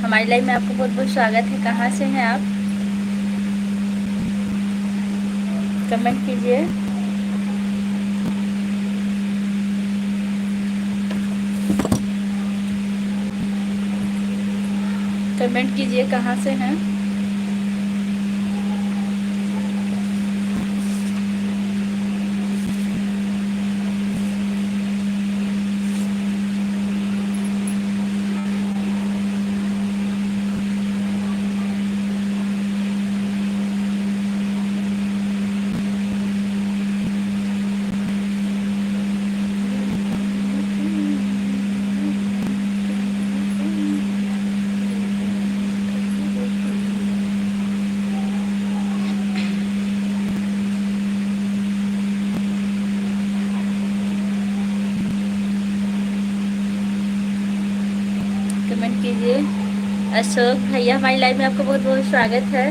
हमारी लाइव में आपको बहुत बहुत स्वागत है। कहाँ से हैं आप? कमेंट कीजिए। कमेंट कीजिए कहाँ से हैं। कमेंट कीजिए। अशोक भैया हमारी लाइव में आपका बहुत बहुत स्वागत है।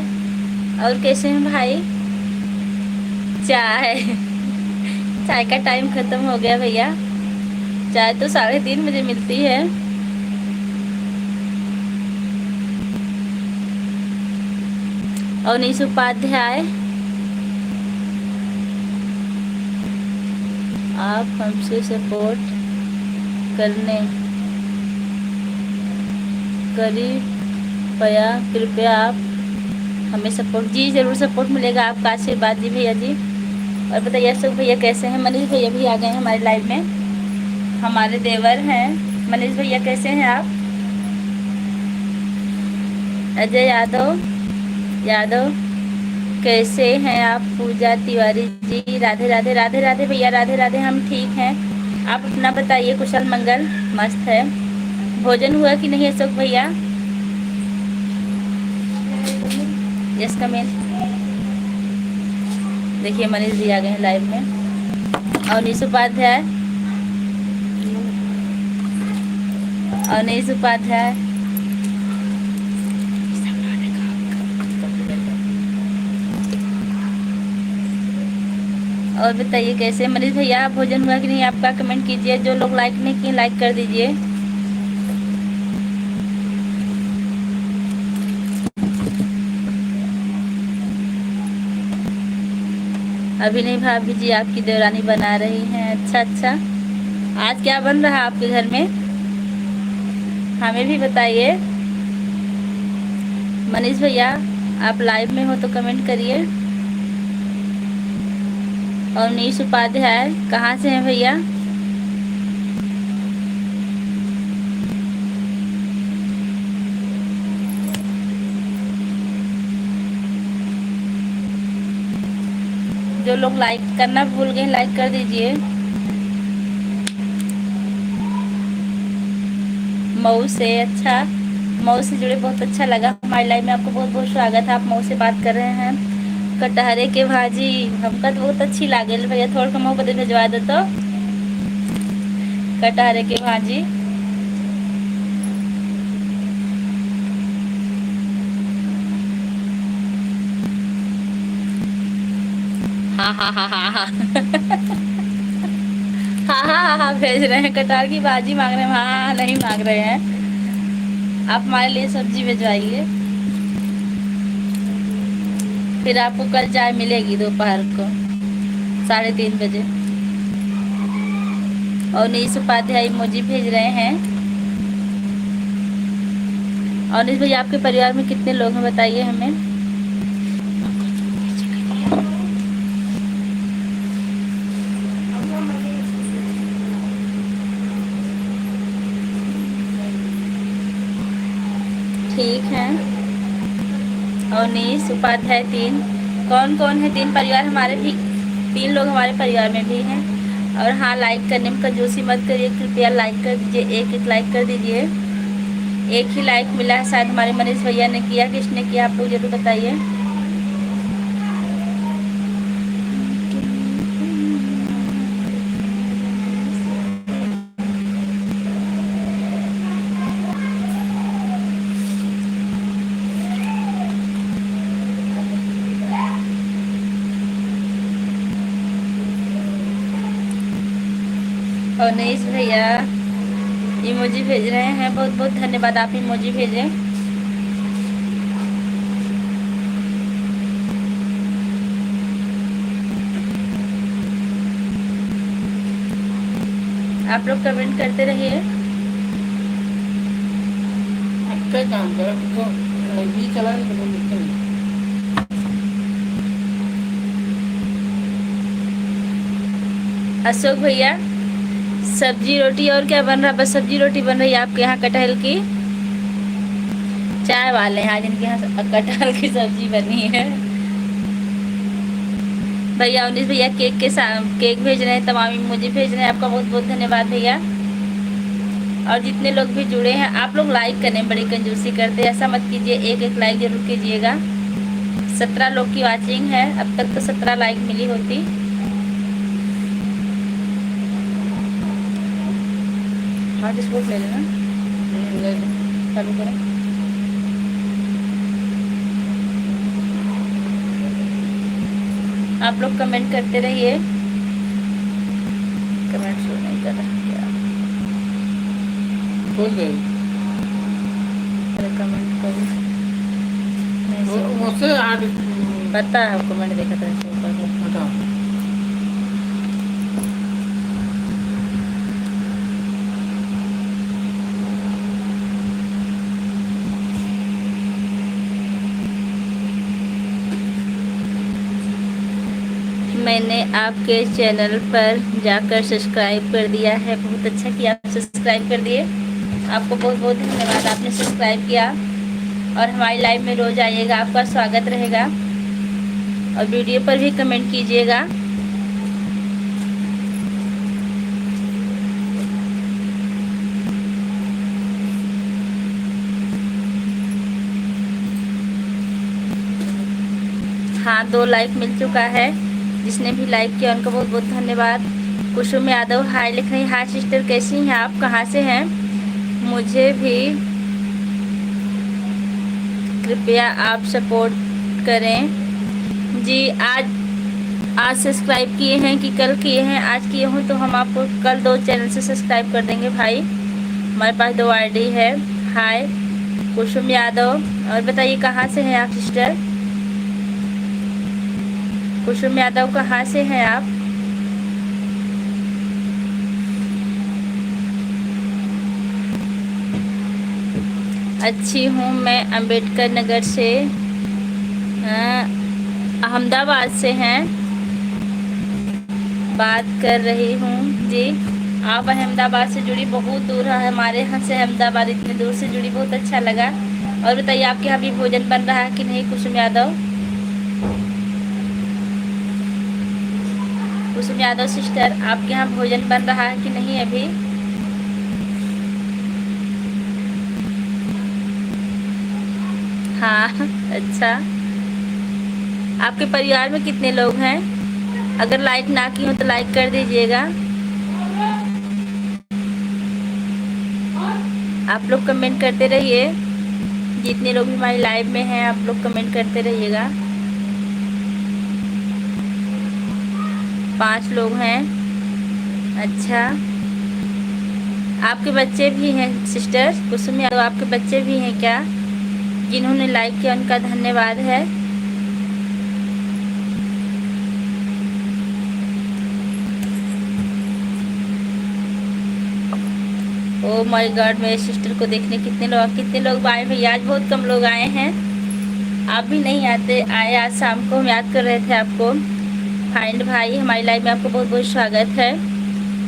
और कैसे हैं भाई? चाय चाय का टाइम खत्म हो गया भैया। चाय तो 3:30 बजे मिलती है। अवनीश उपाध्याय, आप हमसे सपोर्ट करने कृपया आप हमें सपोर्ट। जी ज़रूर सपोर्ट मिलेगा आपका आशीर्वाद जी भैया जी। और बताइए अशोक भैया कैसे हैं? मनीष भैया भी आ गए हैं हमारे लाइव में, हमारे देवर हैं। मनीष भैया कैसे हैं आप? अजय यादव कैसे हैं आप? पूजा तिवारी जी राधे राधे। राधे राधे भैया, राधे राधे। हम ठीक हैं, आप अपना बताइए। कुशल मंगल? मस्त है। भोजन हुआ कि नहीं अशोक भैया? Yes comment. देखिए मनीष जी आ गए हैं लाइव में। अवनीश उपाध्याय, अवनीश उपाध्याय और बताइए कैसे? मनीष भैया भोजन हुआ कि नहीं आपका? कमेंट कीजिए। जो लोग लाइक नहीं किए लाइक कर दीजिए। अभी नहीं भाभी जी आपकी देवरानी बना रही हैं। अच्छा अच्छा, आज क्या बन रहा है आपके घर में? हमें भी बताइए। मनीष भैया आप लाइव में हो तो कमेंट करिए। अवनीश उपाध्याय कहाँ से हैं भैया? जो लोग लाइक करना भूल गए लाइक कर दीजिए। मऊ से, अच्छा मऊ से जुड़े बहुत अच्छा लगा। हमारी लाइव में आपको बहुत बहुत स्वागत है। आप मऊ से बात कर रहे हैं। कटहरे के भाजी हमका तो बहुत अच्छी लागेल भैया। थोड़ा सा मऊ बदल भिजवा दो तो। कटहरे के भाजी हाँ हाँ हाँ हाँ हाँ हाँ हाँ हाँ हाँ भेज रहे हैं। कटहर की भाजी मांग रहे हैं? हाँ नहीं मांग रहे हैं। आप हमारे लिए सब्जी भिजवाइए, फिर आपको कल चाय मिलेगी दोपहर को 3:30 बजे। और नीस उपाध्याय इमोजी भेज रहे हैं। और नीस भैया, आपके परिवार में कितने लोग हैं बताइए हमें। ठीक है। और नीस उपाध्याय 3। कौन कौन है? 3 परिवार हमारे भी, 3 लोग हमारे परिवार में भी हैं। और हाँ, लाइक करने में कंजूसी मत करिए, कृपया लाइक कर दीजिए, एक लाइक कर दीजिए। एक ही लाइक मिला है, शायद हमारे मनीष भैया ने किया, किसने किया आप लोग जरूर बताइए। और मनीष भैया इमोजी भेज रहे हैं, बहुत बहुत धन्यवाद, आप इमोजी भेजें। आप लोग कमेंट करते रहिए। अच्छा काम करो तो भी चला नहीं। अशोक भैया, सब्जी रोटी और क्या बन रहा है? बस सब्जी रोटी बन रही है आपके यहाँ कटहल की। चाय वाले हैं आज, इनके यहाँ कटहल की सब्जी बनी है। भैया उन्नीस भैया केक भेज रहे हैं, तमाम इमोजी भेज रहे हैं, आपका बहुत बहुत धन्यवाद भैया। और जितने लोग भी जुड़े हैं, आप लोग लाइक करने में बड़ी कंजूसी करते हैं, ऐसा मत कीजिए, एक लाइक जरूर कीजिएगा। 17 लोग की वॉचिंग है, अब तक तो 17 लाइक मिली होती। हॉटस्पॉट ले लेना, चालू करें। आप लोग कमेंट करते रहिए। कमेंट शो नहीं कर रहा क्या? अरे कमेंट करो, मुझसे पता है, कमेंट देखा था ऊपर। मैंने आपके चैनल पर जाकर सब्सक्राइब कर दिया है, बहुत अच्छा किया, आप सब्सक्राइब कर दिए, आपको बहुत बहुत धन्यवाद, आपने सब्सक्राइब किया। और हमारी लाइव में रोज़ आइएगा, आपका स्वागत रहेगा। और वीडियो पर भी कमेंट कीजिएगा। हाँ, 2 लाइक मिल चुका है, जिसने भी लाइक किया उनका बहुत बहुत धन्यवाद। कुसुम यादव हाय लिख रही, हाय सिस्टर, कैसी हैं आप, कहाँ से हैं? मुझे भी कृपया आप सपोर्ट करें जी। आज सब्सक्राइब किए हैं कि कल किए हैं? आज किए हो तो हम आपको कल 2 चैनल से सब्सक्राइब कर देंगे भाई, हमारे पास 2 आईडी है। हाय कुसुम यादव। और बताइए कहाँ से हैं आप सिस्टर? कुसुम यादव कहाँ से हैं आप? अच्छी हूँ मैं, अंबेडकर नगर से, अहमदाबाद से हैं बात कर रही हूँ जी। आप अहमदाबाद से जुड़ी, बहुत दूर है हमारे यहाँ से अहमदाबाद, इतने दूर से जुड़ी, बहुत अच्छा लगा। और बताइए आपके यहाँ भी भोजन बन रहा है कि नहीं कुसुम यादव? कुसुम यादव सिस्टर, आपके यहाँ भोजन बन रहा है कि नहीं अभी? हाँ अच्छा। आपके परिवार में कितने लोग हैं? अगर लाइक ना की हो तो लाइक कर दीजिएगा। आप लोग कमेंट करते रहिए, जितने लोग भी हमारी लाइव में हैं आप लोग कमेंट करते रहिएगा। 5 लोग हैं, अच्छा। आपके बच्चे भी हैं सिस्टर कुसुम यादव, आपके बच्चे भी हैं क्या? जिन्होंने लाइक किया उनका धन्यवाद है। ओ माय गॉड, मेरे सिस्टर को देखने कितने लोग आए भैया। आज बहुत कम लोग आए हैं, आप भी नहीं आए। आज शाम को हम याद कर रहे थे आपको। फाइंड भाई हमारी लाइफ में आपको बहुत बहुत स्वागत है।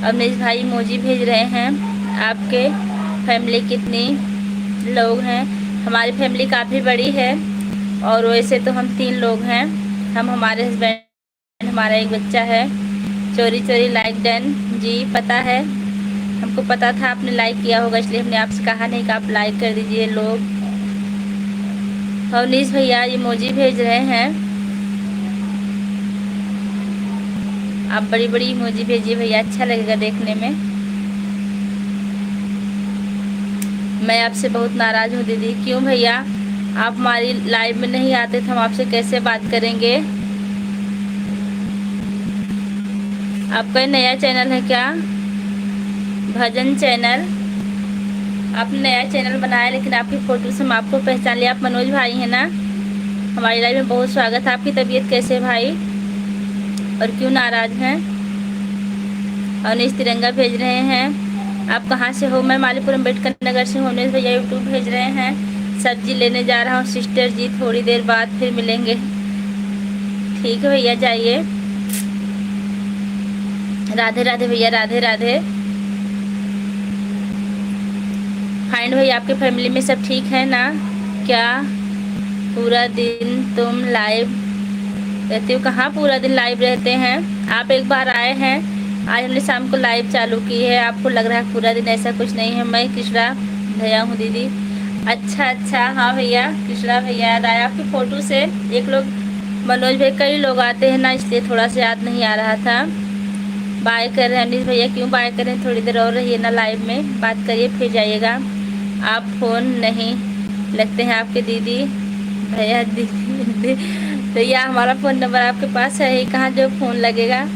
अवनीश भाई इमोजी भेज रहे हैं। आपके फैमिली कितनी लोग हैं? हमारी फैमिली काफ़ी बड़ी है, और वैसे तो हम 3 लोग हैं। हम, हमारे हस्बैंड, हमारा एक बच्चा है। चोरी चोरी लाइक डन जी, पता है हमको, पता था आपने लाइक किया होगा, इसलिए हमने आपसे कहा नहीं कि आप लाइक कर दीजिए लोग। अवनीश भैया इमोजी भेज रहे हैं। आप बड़ी बड़ी इमोजी भेजिए भैया, अच्छा लगेगा देखने में। मैं आपसे बहुत नाराज़ हूँ दीदी। क्यों भैया? आप हमारी लाइव में नहीं आते तो हम आपसे कैसे बात करेंगे? आपका नया चैनल है क्या? भजन चैनल। आपने नया चैनल बनाया, लेकिन आपकी फ़ोटो से हम आपको पहचान लिया। आप मनोज भाई हैं ना? हमारी लाइव में बहुत स्वागत है। आपकी तबीयत कैसे है भाई, और क्यों नाराज़ हैं? अवनीश तिरंगा भेज रहे हैं। आप कहाँ से हो? मैं मालीपुर अम्बेडकर नगर से हूँ। अवनीश भैया यूट्यूब भेज रहे हैं। सब्जी लेने जा रहा हूँ सिस्टर जी, थोड़ी देर बाद फिर मिलेंगे। ठीक है भैया, जाइए। राधे राधे भैया, राधे राधे। फाइंड भैया आपके फैमिली में सब ठीक है ना? क्या पूरा दिन तुम लाइव रहते हो? कहाँ पूरा दिन लाइव रहते हैं? आप एक बार आए हैं, आज हमने शाम को लाइव चालू की है। आपको लग रहा है पूरा दिन, ऐसा कुछ नहीं है। मैं किशोरा भैया हूँ दीदी। अच्छा, हाँ भैया, किशोरा भैया याद आया आपकी फ़ोटो से। एक लोग मनोज भाई, कई लोग आते हैं ना, इसलिए थोड़ा सा याद नहीं आ रहा था। बाय कर रहे हैं अनिश भैया। क्यों बाय कर रहे हैं? थोड़ी देर और रहिए ना, लाइव में बात करिए फिर जाइएगा। आप फ़ोन नहीं लगते हैं आपके दीदी भैया दीदी भैया। हमारा फ़ोन नंबर आपके पास है ही, कहाँ जो फ़ोन लगेगा।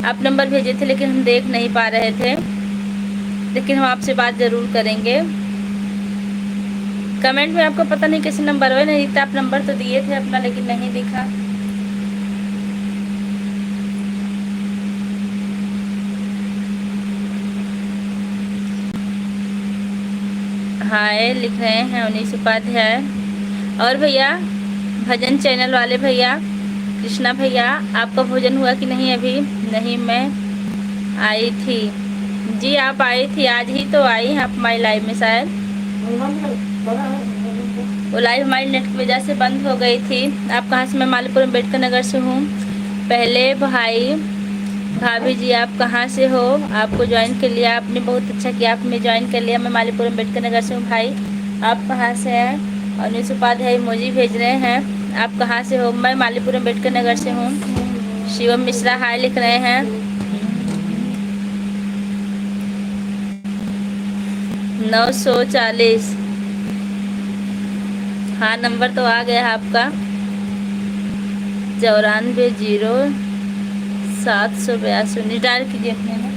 आप नंबर भेजे थे लेकिन हम देख नहीं पा रहे थे, लेकिन हम आपसे बात ज़रूर करेंगे। कमेंट में आपको पता नहीं कैसे नंबर हो नहीं दिखता। आप नंबर तो दिए थे अपना, लेकिन नहीं दिखा। हाय लिख रहे हैं अवनीश उपाध्याय। और भैया भजन चैनल वाले भैया, कृष्णा भैया, आपका भोजन हुआ कि नहीं? अभी नहीं, मैं आई थी जी। आप आई थी, आज ही तो आई हैं आप हमारी लाइव में शायद। वो लाइव हमारी नेट की वजह से बंद हो गई थी। आप कहाँ से? मैं मालीपुर अम्बेडकर नगर से हूँ। पहले भाई भाभी जी आप कहाँ से हो? आपको ज्वाइन कर लिया आपने, बहुत अच्छा किया आपने ज्वाइन कर लिया। मैं मालीपुर अम्बेडकर नगर से हूँ भाई। आप कहाँ से हैं? अनिश उपाध्याय इमोजी भेज रहे हैं। आप कहाँ से हो? मैं मालीपुर अम्बेडकर नगर से हूँ। शिवम मिश्रा हाय लिख रहे हैं। 940। हाँ, नंबर तो आ गया है आपका। 940782 डायल कीजिए अपने ना।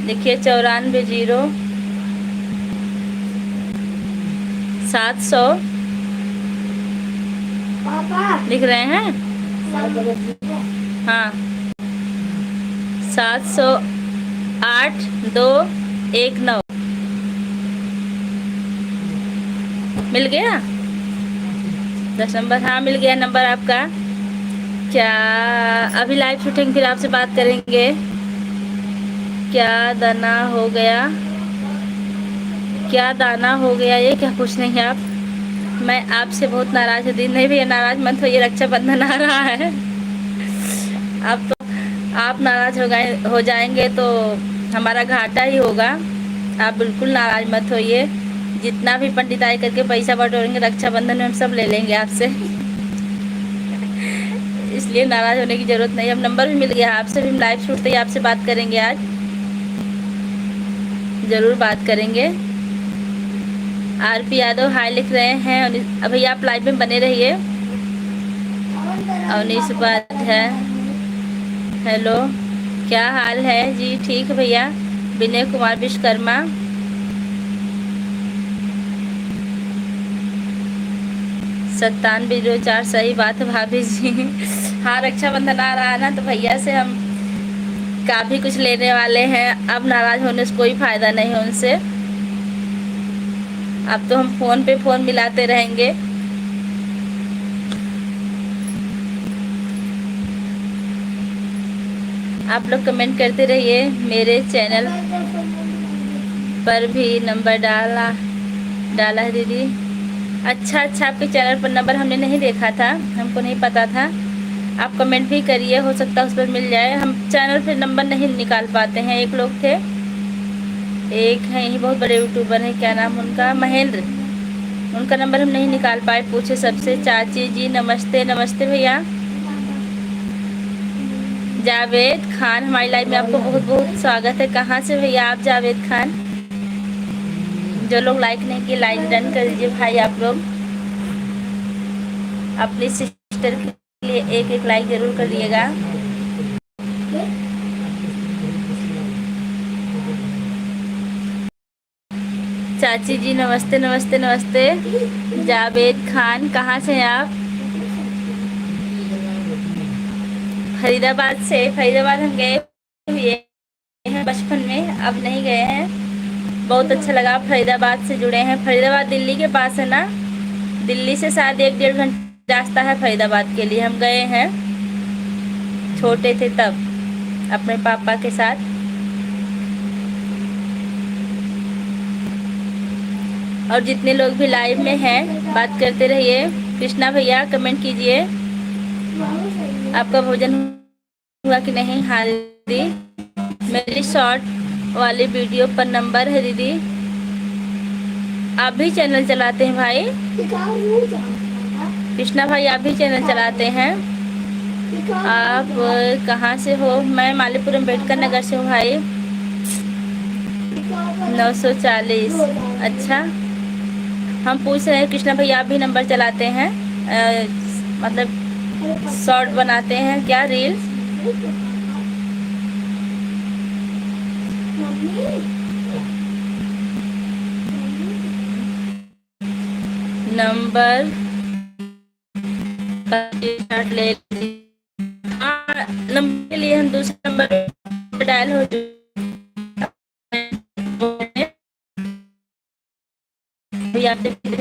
देखिए 940700 लिख रहे हैं। हाँ, 708219 मिल गया 10 नंबर। हाँ मिल गया नंबर आपका। क्या अभी लाइव शूटिंग, फिर आपसे बात करेंगे। क्या दाना हो गया? क्या दाना हो गया? ये क्या पूछ रही हैं आप? मैं आपसे बहुत नाराज़ हूँ। दिन नहीं भैया, नाराज़ मत होइए, रक्षाबंधन आ रहा है। आप नाराज़ हो जाएंगे तो हमारा घाटा ही होगा। आप बिल्कुल नाराज़ मत होइए। जितना भी पंडिताई करके पैसा बटोरेंगे, रक्षाबंधन में हम सब ले लेंगे आपसे। इसलिए नाराज़ होने की ज़रूरत नहीं। अब नंबर भी मिल गया आपसे, भी हम लाइव शूट ही आपसे बात करेंगे। आज ज़रूर बात करेंगे। आरपी यादव हाय लिख रहे हैं। अभी आप लाइव में बने रहिए। अवनीश उपाध्याय हेलो, क्या हाल है जी? ठीक है भैया। विनय कुमार विश्वकर्मा। सत्तानवे 04 सही बात है भाभी जी। हाँ, रक्षाबंधन आ रहा है ना, तो भैया से हम काफ़ी कुछ लेने वाले हैं। अब नाराज़ होने से कोई फ़ायदा नहीं है उनसे। अब तो हम फ़ोन पे फ़ोन मिलाते रहेंगे। आप लोग कमेंट करते रहिए। मेरे चैनल पर भी नंबर डाला है दीदी। अच्छा, आपके चैनल पर नंबर हमने नहीं देखा था, हमको नहीं पता था। आप कमेंट भी करिए, हो सकता है उस पर मिल जाए। हम चैनल पे नंबर नहीं निकाल पाते हैं। एक लोग थे, एक है यही बहुत बड़े यूट्यूबर हैं, क्या नाम उनका, महेंद्र। उनका नंबर हम नहीं निकाल पाए, पूछे सबसे। चाची जी नमस्ते। नमस्ते भैया। जावेद खान, हमारी लाइव में आपको बहुत बहुत स्वागत है। कहाँ से भैया आप जावेद खान? जो लोग लाइक नहीं किए, लाइक डन कर दीजिए भाई। आप लोग अपनी सिस्टर के लिए एक एक लाइक जरूर करिएगा। चाची जी नमस्ते। नमस्ते नमस्ते। जावेद खान, कहाँ से हैं आप? फरीदाबाद से। फरीदाबाद हम गए हुए हैं बचपन में, अब नहीं गए हैं। बहुत अच्छा लगा, फरीदाबाद से जुड़े हैं। फरीदाबाद दिल्ली के पास है ना? दिल्ली से शायद 1-1.5 घंटा रास्ता है फरीदाबाद के लिए। हम गए हैं, छोटे थे तब, अपने पापा के साथ। और जितने लोग भी लाइव में हैं, बात करते रहिए। कृष्णा भैया कमेंट कीजिए, आपका भोजन हुआ कि नहीं? हाँ दीदी, मेरी शॉर्ट वाली वीडियो पर नंबर है दीदी। आप भी चैनल चलाते हैं भाई? कृष्णा भाई आप भी चैनल चलाते हैं? आप कहाँ से हो? मैं मालीपुरम अम्बेडकर नगर से हूँ भाई। 940। अच्छा, हम पूछ रहे हैं कृष्णा भाई आप भी नंबर चलाते हैं? मतलब शॉर्ट बनाते हैं क्या, रील्स? नंबर ले, हाँ, नंबर के लिए हम दूसरा नंबर डायल हो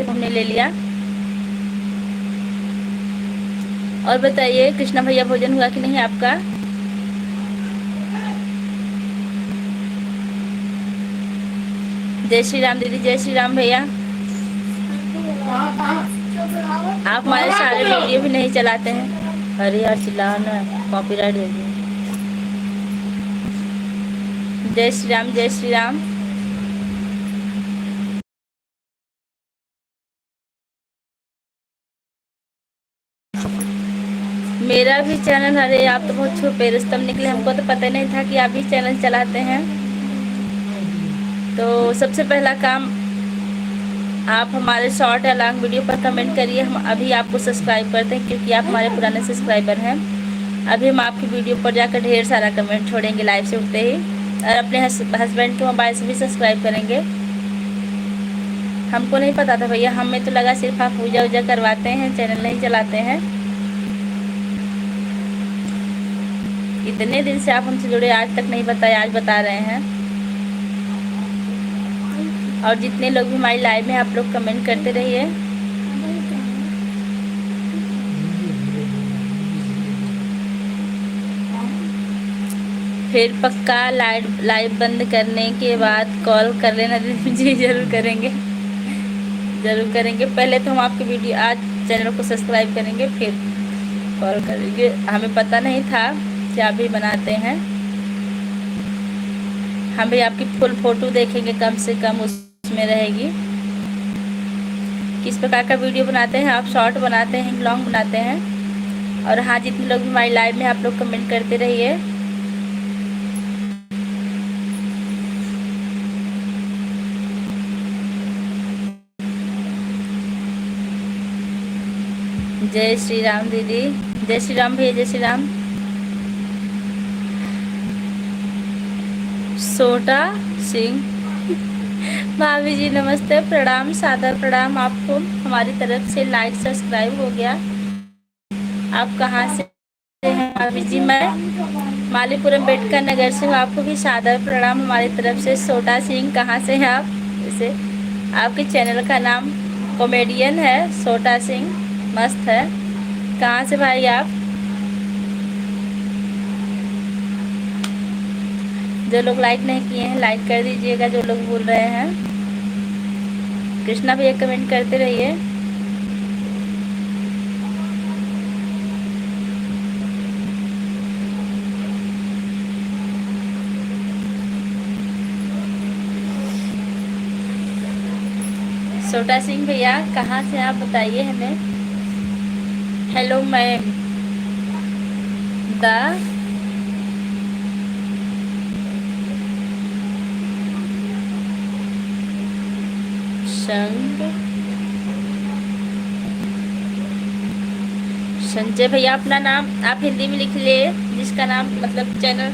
हमने ले लिया। और बताइए कृष्णा भैया भोजन हुआ कि नहीं आपका? जय श्री राम दीदी। जय श्री राम भैया। आप हमारे सारे वीडियो भी नहीं चलाते हैं। अरे यार चिल्लाओ ना, कॉपीराइट दे दिए। जय श्री राम। जय श्री राम। मेरा भी चैनल, अरे आप तो बहुत छुपे रुस्तम निकले, हमको तो पता नहीं था कि आप भी चैनल चलाते हैं। तो सबसे पहला काम, आप हमारे शॉर्ट या लॉन्ग वीडियो पर कमेंट करिए। हम अभी आपको सब्सक्राइब करते हैं, क्योंकि आप हमारे पुराने सब्सक्राइबर हैं। अभी हम आपकी वीडियो पर जाकर ढेर सारा कमेंट छोड़ेंगे लाइव से उठते ही, और अपने हस्बैंड के मोबाइल से भी सब्सक्राइब करेंगे। हमको नहीं पता था भैया, हमें तो लगा सिर्फ आप पूजा वूजा करवाते हैं, चैनल नहीं चलाते हैं। इतने दिन से आप हमसे जुड़े, आज तक नहीं बताया, आज बता रहे हैं। और जितने लोग भी हमारी लाइव में, आप लोग कमेंट करते रहिए। फिर पक्का लाइव बंद करने के बाद कॉल कर लेना जी। जरूर करेंगे, ज़रूर करेंगे। पहले तो हम आपकी वीडियो, आज चैनल को सब्सक्राइब करेंगे, फिर कॉल करेंगे। हमें पता नहीं था क्या भी बनाते हैं। हम भी आपकी फुल फ़ोटो देखेंगे, कम से कम उसमें रहेगी किस प्रकार का वीडियो बनाते हैं आप, शॉर्ट बनाते हैं, लॉन्ग बनाते हैं। और हाँ, जितने लोग हमारी लाइव में, आप लोग कमेंट करते रहिए। जय श्री राम दीदी। जय श्री राम भैया। जय श्री राम। सोटा सिंह। भाभी जी नमस्ते, प्रणाम, सादर प्रणाम आपको। हमारी तरफ से लाइक सब्सक्राइब हो गया। आप कहाँ से हैं भाभी जी? मैं मालीपुरम बेटका नगर से हूँ। आपको भी सादर प्रणाम हमारी तरफ से। सोटा सिंह कहाँ से हैं आप? जैसे आपके चैनल का नाम कॉमेडियन है, सोटा सिंह, मस्त है। कहाँ से भाई आप? जो लोग लाइक नहीं किए हैं लाइक कर दीजिएगा, जो लोग बोल रहे हैं। कृष्णा भैया कमेंट करते रहिए। छोटा सिंह भैया कहाँ से आप बताइए हमें। हेलो मैम द संग संजय भैया, अपना नाम आप हिंदी में लिख लिए, जिसका नाम मतलब चैनल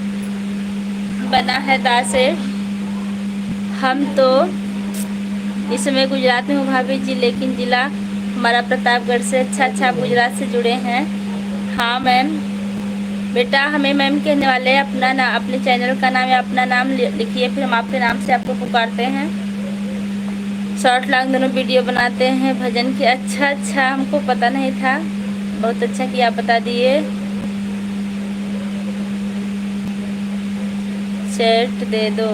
बना है दा से। हम तो इस समय गुजरात में हूँ भाभी जी, लेकिन जिला हमारा प्रतापगढ़ से। अच्छा आप गुजरात से जुड़े हैं। हाँ मैम, बेटा हमें मैम कहने वाले हैं। अपने चैनल का नाम या अपना नाम लिखिए, फिर हम आपके नाम से आपको पुकारते हैं। शॉर्ट लॉन्ग दोनों वीडियो बनाते हैं भजन की। अच्छा हमको पता नहीं था, बहुत अच्छा किया आप बता दिए। चैट दे दो।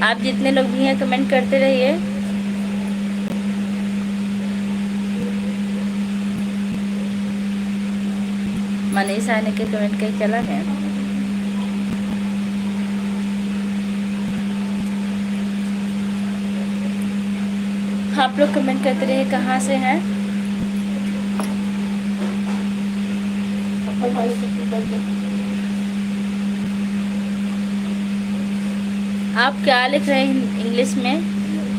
आप जितने लोग भी हैं कमेंट करते रहिए। मनीष आने के कमेंट कहीं चला गया। आप लोग कमेंट करते रहिए कहाँ से हैं। आप क्या लिख रहे हैं इंग्लिश में?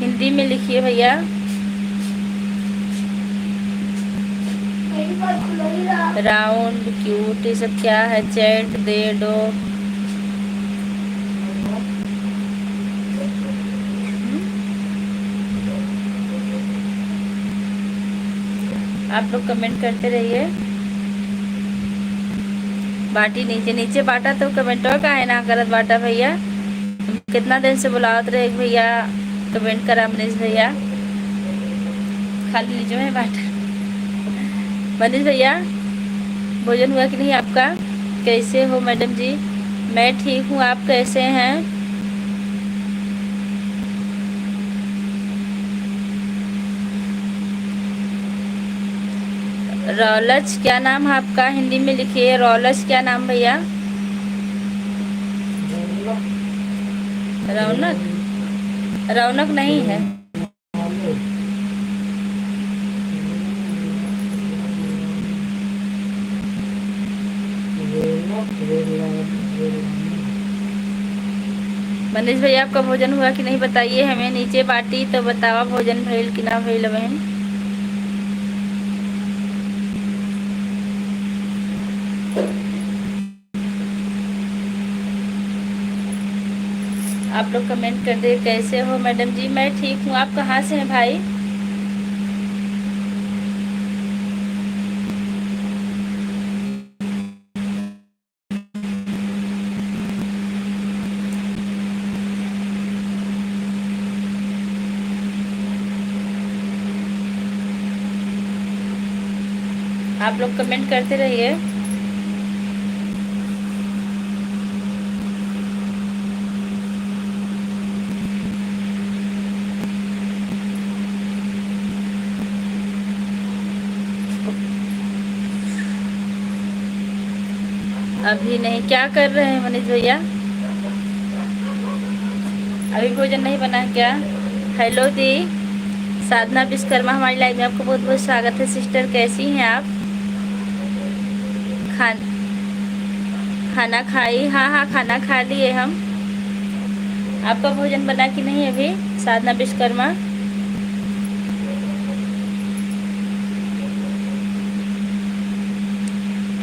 हिंदी में लिखिए भैया। राउंड क्यूट ये सब क्या है? चैट दे दो। आप लोग कमेंट करते रहिए। बाटी नीचे बाटा तो कमेंटवा का है ना करत बाटा भैया। कितना दिन से बुलावत रहे भैया, कमेंट करा मनीष भैया। खाली लीजिए है बाटा। मनीष भैया भोजन हुआ कि नहीं आपका? कैसे हो मैडम जी? मैं ठीक हूँ, आप कैसे हैं? रौलच क्या नाम है आपका? हिंदी में लिखिए। रौलच क्या नाम भैया? रौनक? रौनक नहीं है। मनीष भैया आपका भोजन हुआ कि नहीं बताइए हमें। नीचे बाटी तो बतावा भोजन भइल कि ना भइल बहन। आप लोग कमेंट कर दे कैसे हो मैडम जी? मैं ठीक हूँ, आप कहाँ से हैं भाई? आप लोग कमेंट करते रहिए। अभी नहीं, क्या कर रहे हैं मनीष भैया? अभी भोजन नहीं बना क्या? हेलो दी साधना विश्वकर्मा, हमारी लाइव में आपको बहुत बहुत स्वागत है। सिस्टर कैसी हैं आप? खाना खाई? हाँ खाना खा लिए हम। आपका भोजन बना कि नहीं अभी? साधना विश्वकर्मा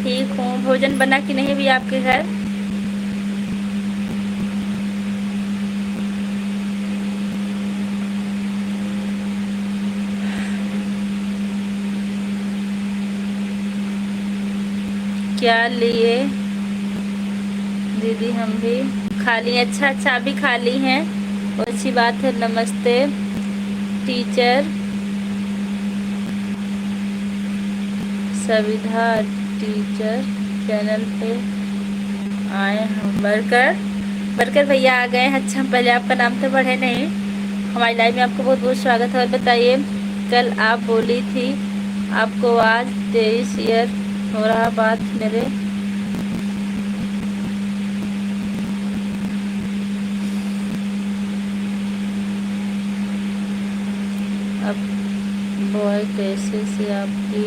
ठीक हूँ। भोजन बना कि नहीं भैया आपके घर? क्या लिए दीदी? हम भी खा लिए। अच्छा अच्छा, अभी खा ली हैं, बहुत अच्छी बात है। नमस्ते टीचर सविधा टीचर चैनल पे आए हम। बरकर बरकर भैया आ गए हैं। अच्छा, पहले आपका नाम तो पढ़े नहीं। हमारी लाइव में आपको बहुत बहुत स्वागत है। और बताइए, कल आप बोली थी आपको आज 23 ईयर हो रहा, बात मेरे अब बॉय कैसे से आपकी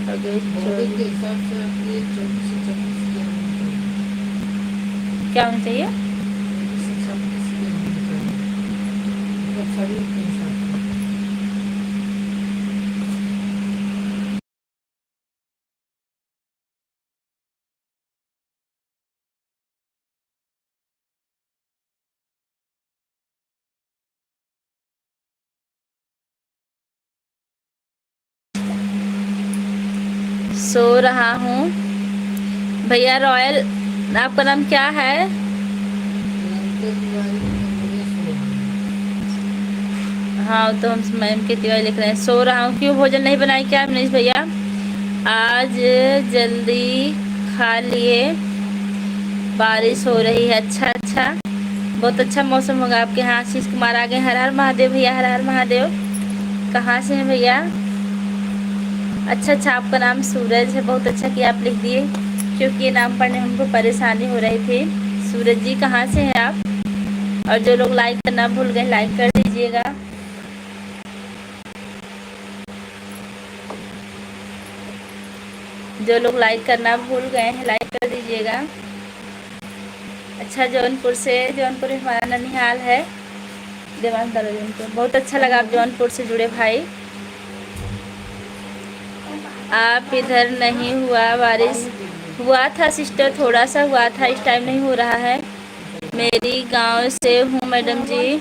आगे बॉडी के हिसाब से आपकी 24 से 26 की होनी चाहिए। क्या होना चाहिए? 24 से 26 की होनी चाहिए, मतलब शरीर के हिसाब से। सो रहा हूँ भैया। रॉयल, आपका नाम क्या है? हाँ, तो हम मैम के तिवारी लिख रहे हैं। सो रहा हूँ। क्यों, भोजन नहीं बनाए क्या मनीष भैया? आज जल्दी खा लिए, बारिश हो रही है। अच्छा अच्छा, बहुत अच्छा मौसम होगा आपके यहाँ। आशीष कुमार आ गए। हर हर महादेव भैया, हर हर महादेव। कहाँ से हैं भैया? अच्छा अच्छा, आपका नाम सूरज है, बहुत अच्छा कि आप लिख दिए, क्योंकि ये नाम पढ़ने में हमको परेशानी हो रही थी। सूरज जी, कहाँ से हैं आप? और जो लोग लाइक करना भूल गए, लाइक कर दीजिएगा। जो लोग लाइक करना भूल गए हैं, लाइक कर दीजिएगा। अच्छा, जौनपुर से, जौनपुर हमारा ननिहाल है। देवान जौनपुर, बहुत अच्छा लगा आप जौनपुर से जुड़े भाई। आप इधर नहीं हुआ बारिश? हुआ था सिस्टर, थोड़ा सा हुआ था, इस टाइम नहीं हो रहा है। मेरी गांव से हूँ मैडम जी।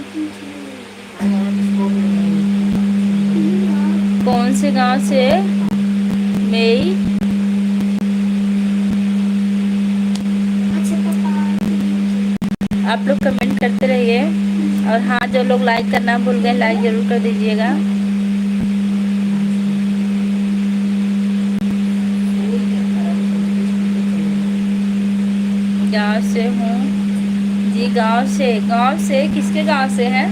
कौन से गांव से? मेरी। आप लोग कमेंट करते रहिए। और हाँ, जो लोग लाइक करना भूल गए, लाइक जरूर कर दीजिएगा। गांव से हूँ जी। गांव से? गांव से किसके गांव से हैं?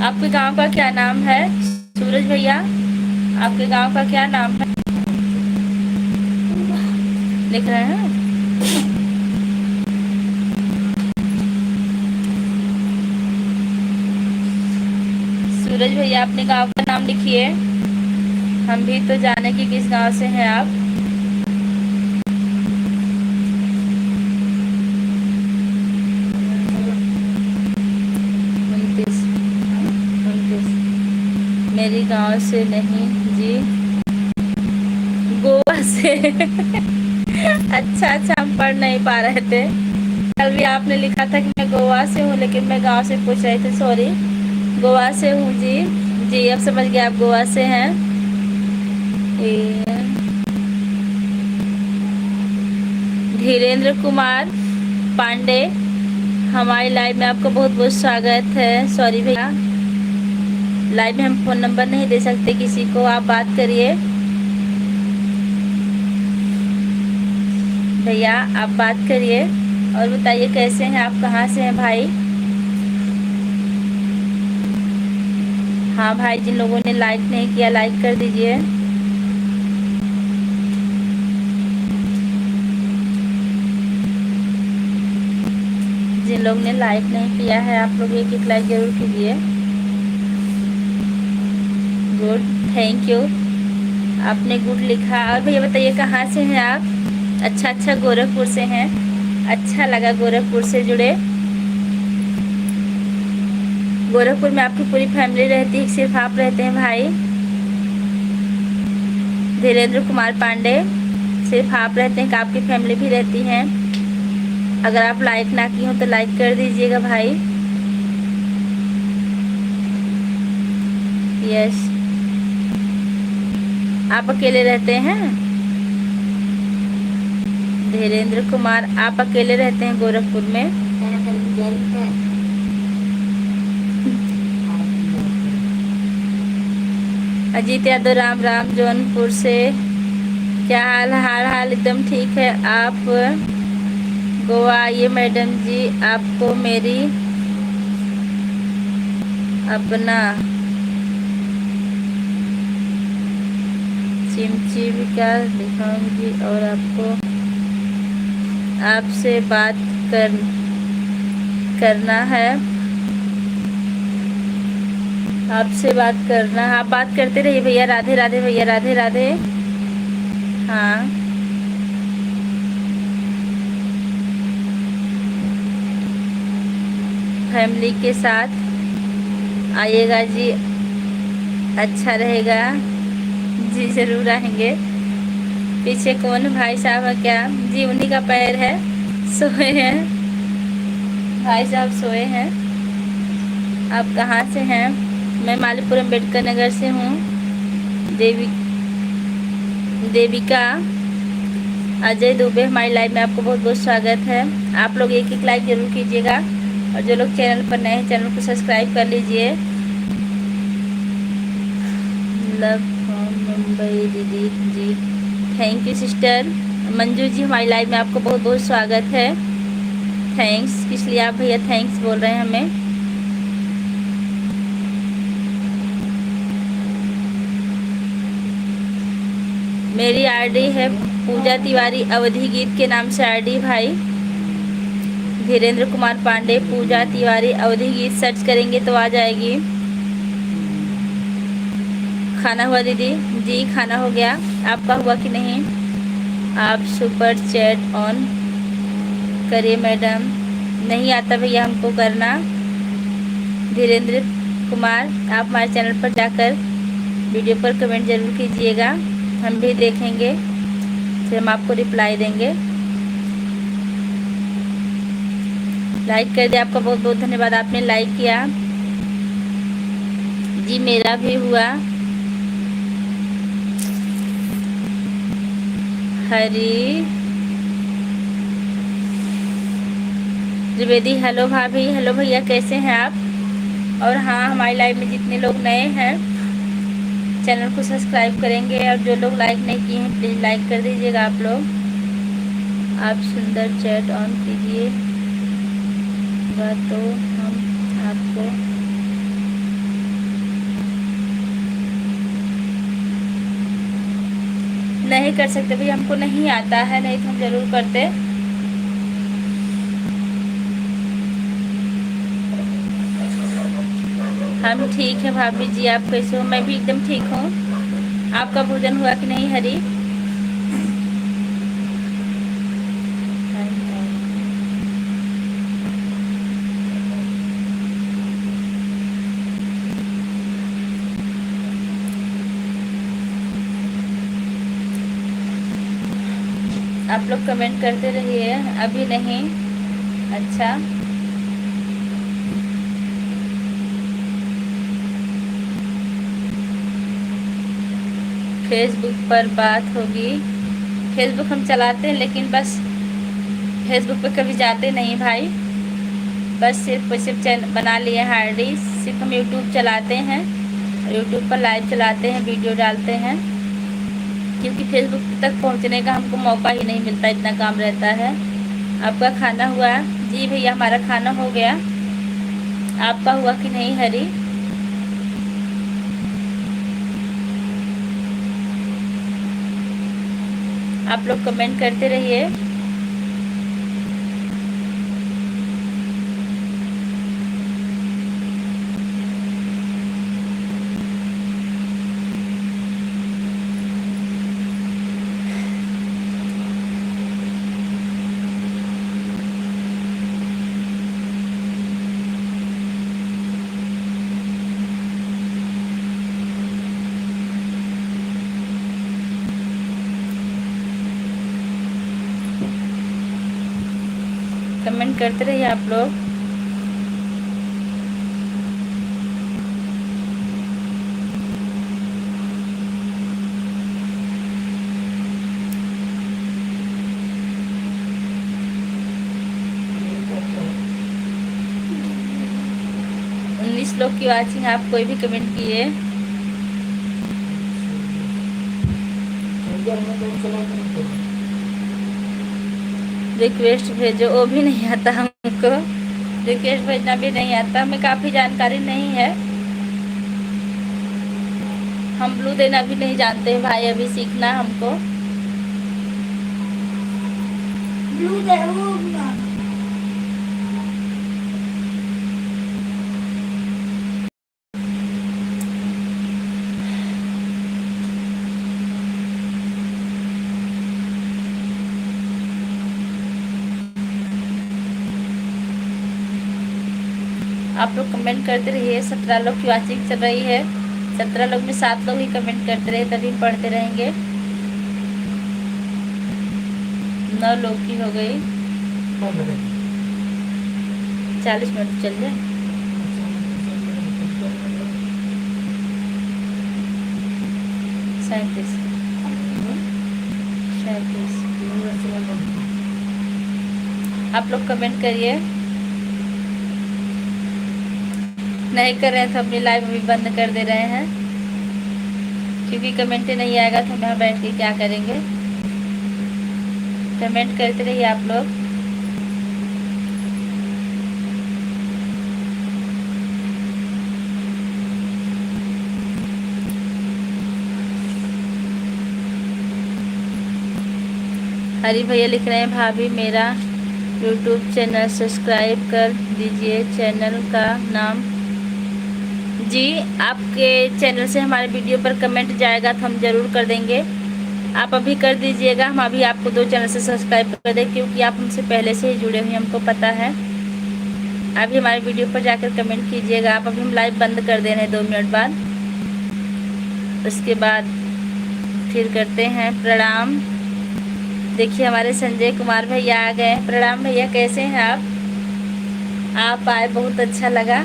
आपके गांव का क्या नाम है सूरज भैया? आपके गांव का क्या नाम है? लिख रहे हैं। सूरज भैया, अपने गांव का नाम लिखिए, हम भी तो जाने कि किस गांव से हैं आप। मेरी गांव से नहीं जी, गोवा से। अच्छा अच्छा, हम पढ़ नहीं पा रहे थे। कल भी आपने लिखा था कि मैं गोवा से हूँ, लेकिन मैं गांव से पूछ रही थी, सॉरी। गोवा से हूँ जी। जी, अब समझ गया आप गोवा से हैं। धीरेन्द्र कुमार पांडे, हमारी लाइव में आपका बहुत बहुत स्वागत है। सॉरी भैया, लाइव में हम फ़ोन नंबर नहीं दे सकते किसी को, आप बात करिए भैया, आप बात करिए और बताइए कैसे हैं आप, कहाँ से हैं भाई? हाँ भाई, जिन लोगों ने लाइक नहीं किया, लाइक कर दीजिए। जिन लोग ने लाइक नहीं किया है, आप लोग एक एक लाइक जरूर कीजिए। गुड, थैंक यू, आपने गुड लिखा। और भैया बताइए कहाँ से हैं आप? अच्छा अच्छा, गोरखपुर से हैं। अच्छा लगा गोरखपुर से जुड़े। गोरखपुर में आपकी पूरी फैमिली रहती है, सिर्फ आप रहते हैं भाई? धीरेन्द्र कुमार पांडे, सिर्फ आप रहते हैं कि आपकी फैमिली भी रहती है? अगर आप लाइक ना की हो तो लाइक कर दीजिएगा भाई। यस, आप अकेले रहते हैं? धीरेन्द्र कुमार, आप अकेले रहते हैं गोरखपुर में? अजीत यादव, राम राम, जौनपुर से। क्या हाल? हाल एकदम ठीक है। आप गोवा आइए मैडम जी, आपको मेरी अपना चिमचिमिका दिखाऊंगी और आपसे बात करना है। आपसे बात करना, आप बात करते रहिए भैया। राधे राधे भैया, राधे राधे। हाँ, फैमिली के साथ आइएगा जी, अच्छा रहेगा जी, ज़रूर आएंगे। पीछे कौन भाई साहब है क्या? जी, उन्हीं का पैर है, सोए हैं भाई साहब, सोए हैं। आप कहाँ से हैं? मैं मालीपुर अम्बेडकर नगर से हूँ। देविका अजय दुबे, हमारी लाइव में आपको बहुत बहुत स्वागत है। आप लोग एक एक लाइक जरूर कीजिएगा, और जो लोग चैनल पर नए हैं चैनल को सब्सक्राइब कर लीजिए। लव फ्रॉम मुंबई दीदी जी, thank you sister. Manju ji, हमारी लाइव में आपको बहुत बहुत स्वागत है। थैंक्स, किस लिए आप भैया थैंक्स बोल रहे हैं हमें? मेरी आईडी है पूजा तिवारी अवधि गीत के नाम से आईडी भाई। धीरेन्द्र कुमार पांडे, पूजा तिवारी अवधि गीत सर्च करेंगे तो आ जाएगी। खाना हुआ दीदी जी? खाना हो गया, आपका हुआ कि नहीं? आप सुपर चैट ऑन करिए मैडम। नहीं आता भैया हमको करना। धीरेन्द्र कुमार, आप हमारे चैनल पर जाकर वीडियो पर कमेंट ज़रूर कीजिएगा, हम भी देखेंगे, फिर हम आपको रिप्लाई देंगे। लाइक कर दिए, आपका बहुत बहुत धन्यवाद, आपने लाइक किया जी। मेरा भी हुआ। हरी त्रिवेदी, हेलो भाभी, हेलो भैया, कैसे हैं आप? और हाँ, हमारी लाइव में जितने लोग नए हैं चैनल को सब्सक्राइब करेंगे, और जो लोग लाइक नहीं किए हैं प्लीज़ लाइक कर दीजिएगा आप लोग। आप सुंदर चैट ऑन कीजिए तो हम आपको नहीं कर सकते भैया, हमको नहीं आता है, नहीं तो हम ज़रूर करते। हम ठीक है भाभी जी, आप कैसे हो? मैं भी एकदम ठीक हूँ। आपका भोजन हुआ कि नहीं हरी? आप लोग कमेंट करते रहिए। अभी नहीं? अच्छा, फेसबुक पर बात होगी। फेसबुक हम चलाते हैं, लेकिन बस फेसबुक पे कभी जाते नहीं भाई। बस सिर्फ चैनल बना लिए हैं आईडी। सिर्फ हम यूट्यूब चलाते हैं, यूट्यूब पर लाइव चलाते हैं, वीडियो डालते हैं, क्योंकि फेसबुक तक पहुंचने का हमको मौका ही नहीं मिलता, इतना काम रहता है। आपका खाना हुआ? जी भैया, हमारा खाना हो गया। आपका हुआ कि नहीं हरी? आप लोग कमेंट करते रहिए। कमेंट करते रहिए आप लोग। उन्नीस लोग की वाचिंग, आप कोई भी कमेंट किए। रिक्वेस्ट भेजो, वो भी नहीं आता हमको। रिक्वेस्ट भेजना भी नहीं आता, हमें काफ़ी जानकारी नहीं है। हम ब्लू देना भी नहीं जानते हैं भाई, अभी सीखना है हमको। ब्लू दे वो आप लोग कमेंट करते रहिए। 17 लोग की वाचिंग चल रही है। 17 लोग में 7 लोग ही कमेंट करते रहे, तभी पढ़ते रहेंगे। 9 लोग की हो गई। 40 मिनट चल जाए। 37 आप लोग कमेंट करिए। नहीं कर रहे हैं तो अपनी लाइव भी बंद कर दे रहे हैं, क्योंकि कमेंट नहीं आएगा तो हम यहाँ बैठ के क्या करेंगे। कमेंट करते रहिए आप लोग। हरी भैया लिख रहे हैं, भाभी मेरा यूट्यूब चैनल सब्सक्राइब कर दीजिए। चैनल का नाम जी, आपके चैनल से हमारे वीडियो पर कमेंट जाएगा तो हम ज़रूर कर देंगे। आप अभी कर दीजिएगा, हम अभी आपको 2 चैनल से सब्सक्राइब कर दें, क्योंकि आप हमसे पहले से ही जुड़े हुए, हमको पता है। अभी हमारे वीडियो पर जाकर कमेंट कीजिएगा आप। अभी हम लाइव बंद कर दे रहे हैं 2 मिनट बाद, उसके बाद फिर करते हैं प्रणाम। देखिए हमारे संजय कुमार भैया आ गए। प्रणाम भैया, कैसे हैं आप आए, बहुत अच्छा लगा।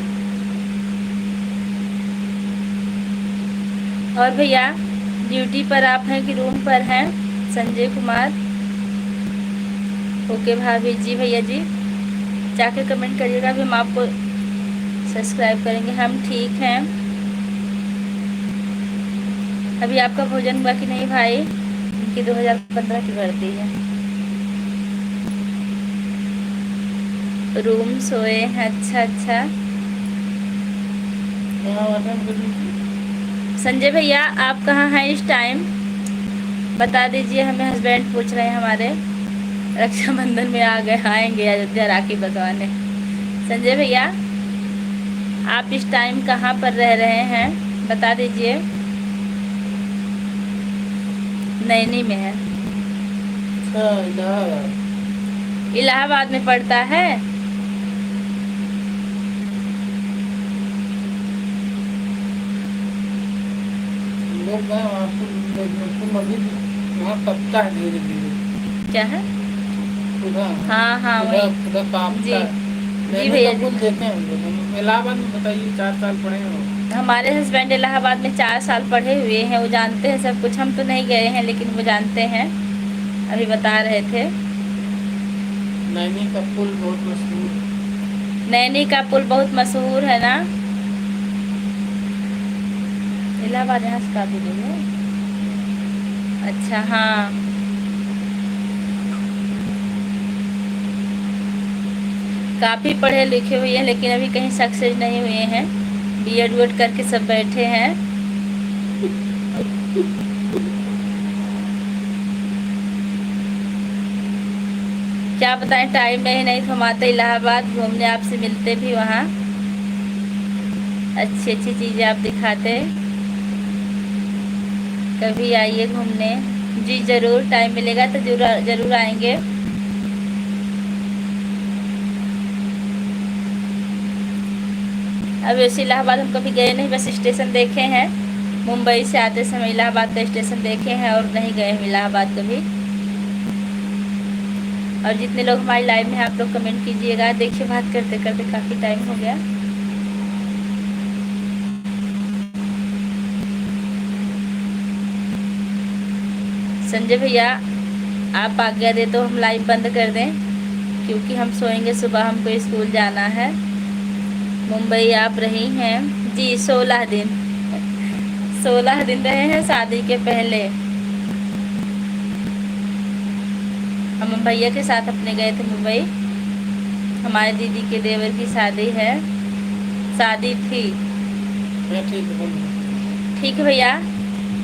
और भैया ड्यूटी पर आप हैं कि रूम पर हैं? संजय कुमार। ओके भाभी जी, भैया जी जाकर कमेंट करिएगा, अभी हम आपको सब्सक्राइब करेंगे। हम ठीक हैं। अभी आपका भोजन हुआ कि नहीं भाई? इनकी 2015 की भर्ती है। रूम सोए हैं, अच्छा अच्छा। संजय भैया आप कहाँ हैं इस टाइम, बता दीजिए हमें। हस्बैंड पूछ रहे हैं हमारे, रक्षाबंधन में आ गए, आएंगे अयोध्या राखी बंधवाने। संजय भैया आप इस टाइम कहाँ पर रह रहे हैं, बता दीजिए। नैनी में है। इलाहाबाद में पड़ता है। क्या है? हाँ हाँ वही जी जी भैया जी। इलाहाबाद में बताइए, 4 साल पढ़े हो? हमारे हस्बैंड इलाहाबाद में 4 साल पढ़े हुए हैं, वो जानते हैं सब कुछ। हम तो नहीं गए हैं, लेकिन वो जानते हैं, अभी बता रहे थे। नैनी का पुल बहुत मशहूर। नैनी का पुल बहुत मशहूर है ना। इलाहाबाद यहाँ से काफ़ी दूर है। अच्छा हाँ, काफ़ी पढ़े लिखे हुए हैं, लेकिन अभी कहीं सक्सेस नहीं हुए हैं। बीएड वीएड करके सब बैठे हैं। क्या बताएं, टाइम नहीं तो हम आते इलाहाबाद घूमने, आपसे मिलते भी वहाँ, अच्छी अच्छी चीज़ें आप दिखाते। कभी आइए घूमने। जी ज़रूर, टाइम मिलेगा तो ज़रूर आएंगे। अब वैसे इलाहाबाद हम कभी गए नहीं, बस स्टेशन देखे हैं। मुंबई से आते समय इलाहाबाद का स्टेशन देखे हैं, और नहीं गए हम इलाहाबाद कभी। और जितने लोग हमारी लाइव में हैं आप लोग कमेंट कीजिएगा। देखिए बात करते करते काफ़ी टाइम हो गया। संजय भैया आप आज्ञा दे तो हम लाइव बंद कर दें, क्योंकि हम सोएंगे, सुबह हमको स्कूल जाना है। मुंबई आप रही हैं जी 16 दिन, 16 दिन रहे हैं शादी के पहले। हम भैया के साथ अपने गए थे मुंबई, हमारे दीदी के देवर की शादी है, शादी थी। ठीक है भैया,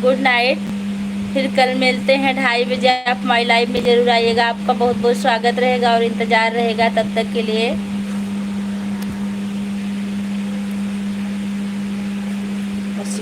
गुड नाइट। फिर कल मिलते हैं 2:30 बजे। आप हमारी लाइव में ज़रूर आइएगा, आपका बहुत बहुत स्वागत रहेगा और इंतज़ार रहेगा तब तक के लिए।